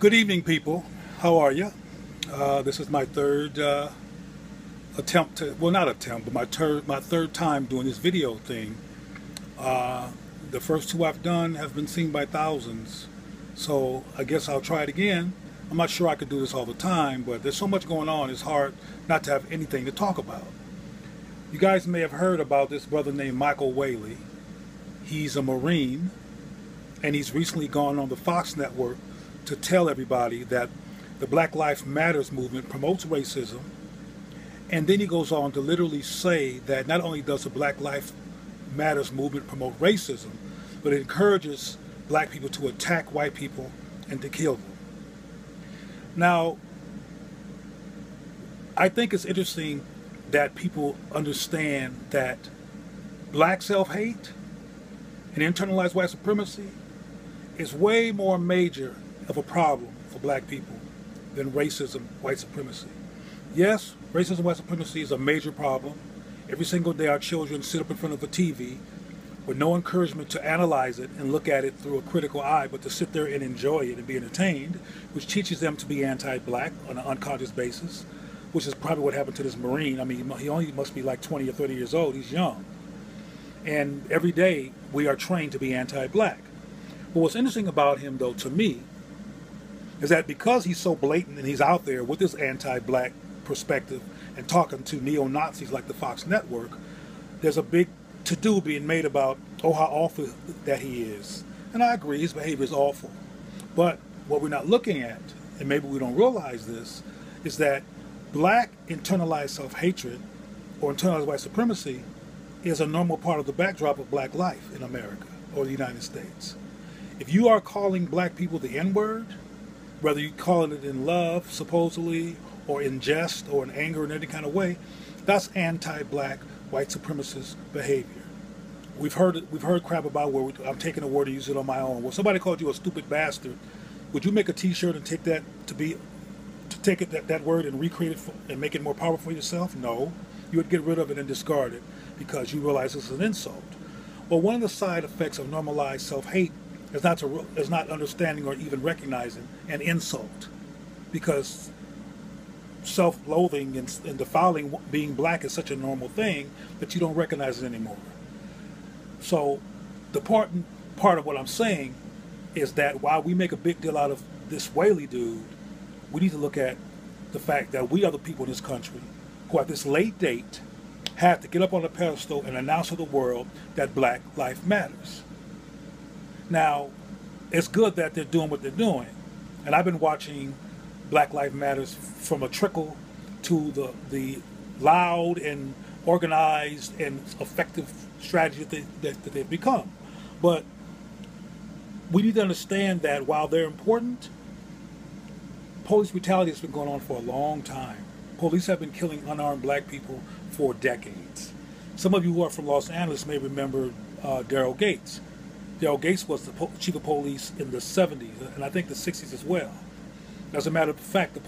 Good evening, people. How are you? This is my third attempt to, well, not attempt, but my third time doing this video thing. The first two I've done have been seen by thousands, so I guess I'll try it again. I'm not sure I could do this all the time, but there's so much going on, it's hard not to have anything to talk about. You guys may have heard about this brother named Michael Whaley. He's a Marine, and he's recently gone on the Fox network to tell everybody that the Black Lives Matters movement promotes racism. And then he goes on to literally say that not only does the Black Lives Matters movement promote racism, but it encourages black people to attack white people and to kill them. Now, I think it's interesting that people understand that black self-hate and internalized white supremacy is way more major of a problem for black people than racism, white supremacy. Yes, racism, white supremacy is a major problem. Every single day our children sit up in front of a TV with no encouragement to analyze it and look at it through a critical eye, but to sit there and enjoy it and be entertained, which teaches them to be anti-black on an unconscious basis, which is probably what happened to this Marine. I mean, he only must be like 20 or 30 years old. He's young. And every day we are trained to be anti-black. But what's interesting about him, though, to me, is that because he's so blatant and he's out there with this anti-black perspective and talking to neo-Nazis like the Fox network, there's a big to-do being made about, oh, how awful that he is. And I agree, his behavior is awful. But what we're not looking at, and maybe we don't realize this, is that black internalized self-hatred or internalized white supremacy is a normal part of the backdrop of black life in America or the United States. If you are calling black people the N-word, whether you're calling it in love, supposedly, or in jest, or in anger in any kind of way, that's anti-black white supremacist behavior. We've heard crap about where I'm taking a word and use it on my own. Well, somebody called you a stupid bastard. Would you make a T-shirt and take that that word and recreate it and make it more powerful for yourself? No, you would get rid of it and discard it because you realize it's an insult. Well, one of the side effects of normalized self-hate is not understanding or even recognizing an insult, because self-loathing and defiling being black is such a normal thing that you don't recognize it anymore. So the part of what I'm saying is that while we make a big deal out of this Whaley dude, we need to look at the fact that we are the people in this country who at this late date have to get up on a pedestal and announce to the world that Black Life Matters. Now, it's good that they're doing what they're doing. And I've been watching Black Lives Matters from a trickle to the loud and organized and effective strategy that they've become. But we need to understand that while they're important, police brutality has been going on for a long time. Police have been killing unarmed black people for decades. Some of you who are from Los Angeles may remember Daryl Gates. Daryl Gates was the chief of police in the 70s, and I think the 60s as well. As a matter of fact, the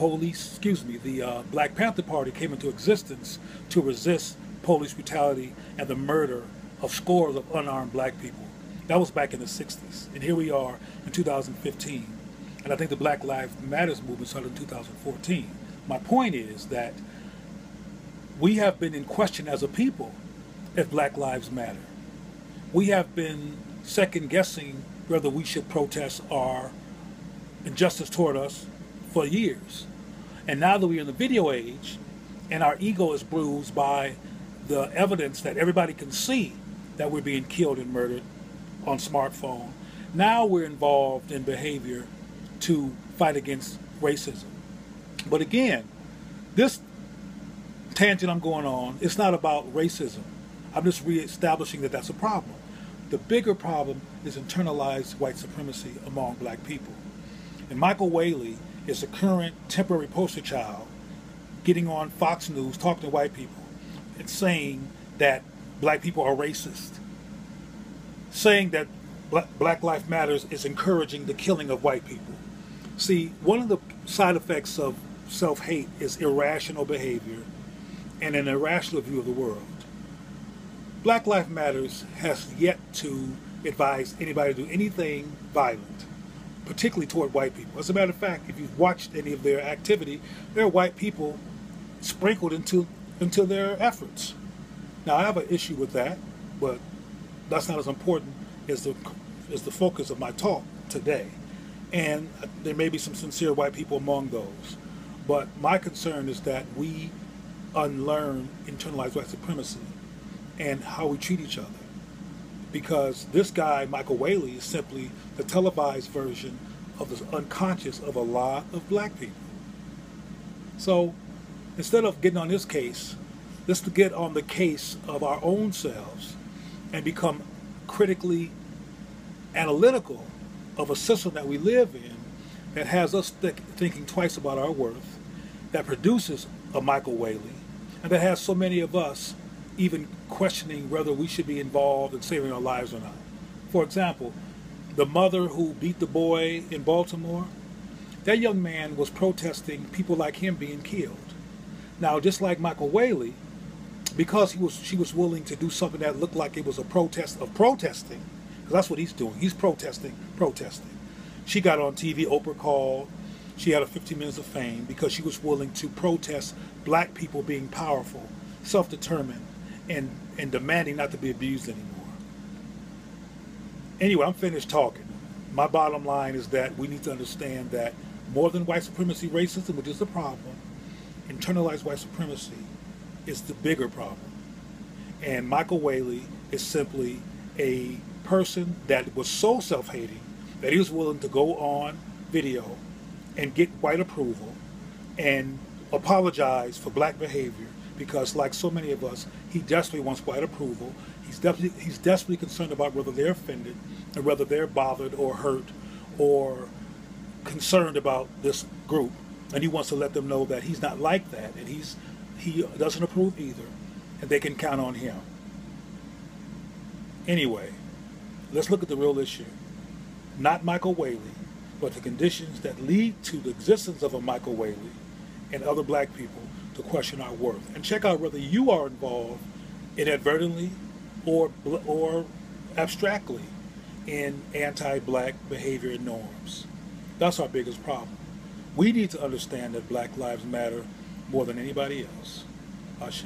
Black Panther Party came into existence to resist police brutality and the murder of scores of unarmed black people. That was back in the 60s, and here we are in 2015. And I think the Black Lives Matters movement started in 2014. My point is that we have been in question as a people if Black Lives Matter. We have been second-guessing whether we should protest our injustice toward us for years. And now that we're in the video age and our ego is bruised by the evidence that everybody can see that we're being killed and murdered on smartphone, now we're involved in behavior to fight against racism. But again, this tangent I'm going on, it's not about racism. I'm just reestablishing that that's a problem. The bigger problem is internalized white supremacy among black people. And Michael Whaley is the current temporary poster child getting on Fox News, talking to white people, and saying that black people are racist. Saying that Black Lives Matters is encouraging the killing of white people. See, one of the side effects of self-hate is irrational behavior and an irrational view of the world. Black Lives Matters has yet to advise anybody to do anything violent. particularly toward white people. As a matter of fact, if you've watched any of their activity, there are white people sprinkled into their efforts. Now, I have an issue with that, but that's not as important as the focus of my talk today. And there may be some sincere white people among those. But my concern is that we unlearn internalized white supremacy and how we treat each other. Because this guy, Michael Whaley, is simply the televised version of the unconscious of a lot of black people. So instead of getting on his case, let's get on the case of our own selves and become critically analytical of a system that we live in that has us thinking twice about our worth, that produces a Michael Whaley, and that has so many of us even questioning whether we should be involved in saving our lives or not. For example, the mother who beat the boy in Baltimore, that young man was protesting people like him being killed. Now, just like Michael Whaley, because she was willing to do something that looked like it was a protest of protesting, because that's what he's doing. He's protesting. She got on TV, Oprah called. She had a 15 minutes of fame because she was willing to protest black people being powerful, self-determined, and demanding not to be abused anymore. Anyway, I'm finished talking. My bottom line is that we need to understand that more than white supremacy racism, which is the problem, internalized white supremacy is the bigger problem. And Michael Whaley is simply a person that was so self-hating that he was willing to go on video and get white approval and apologize for black behavior, because like so many of us, he desperately wants white approval. He's desperately concerned about whether they're offended and whether they're bothered or hurt or concerned about this group. And he wants to let them know that he's not like that, and he doesn't approve either, and they can count on him. Anyway, let's look at the real issue. Not Michael Whaley, but the conditions that lead to the existence of a Michael Whaley and other black people to question our worth. And check out whether you are involved inadvertently or abstractly in anti-black behavior and norms. That's our biggest problem. We need to understand that black lives matter more than anybody else. Ashe.